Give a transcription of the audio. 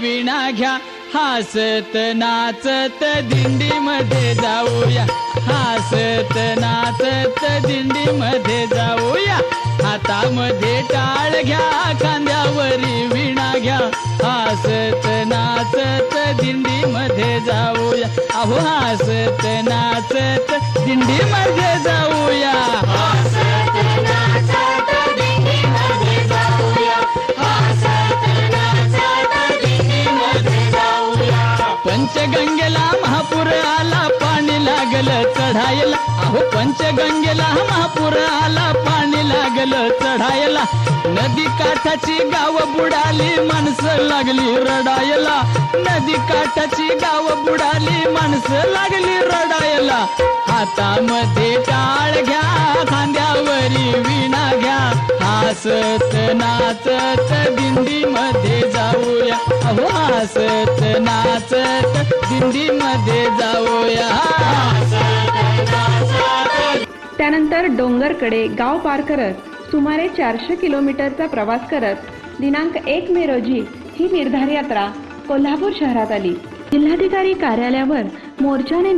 वीणा घ्या हसत नाचत दिंडीमध्ये जाऊया, हसत नाचत दिंडीमध्ये जाऊया। हातामध्ये टाळ घ्या खांद्यावरी वीणा घ्या, हसत नाचत दिंडीमध्ये जाऊया। अहो हसत नाचत दिंडीमध्ये जाऊया, हसत नाचत दिंडीमध्ये जाऊया, हसत नाचत दिंडीमध्ये जाऊया। पंचगंगेला महापूर आला पाणी लागलं चढायला, अहो पंचगंगेला महापूर आला पाणी लागलं चढायला। नदी काठाची गाव बुडाली माणसं लागली रडायला, नदी काठाची गाव बुडाली माणसं लागली रडायला। हातामध्ये टाळ घ्या खांद्यावरी वीणा घ्या, हसत नाचत दिंडीमध्ये जाऊया, अहो हसत नाचत दिंडीमध्ये जाऊया। त्यानंतर डोंगरकडे गाव पार करत सुमारे 400 किलोमीटरचा प्रवास करत दिनांक 1 मे रोजी ही निर्धार यात्रा कोल्हापूर शहरात आली। जिल्हाधिकारी कार्यालयावर मोर्चाने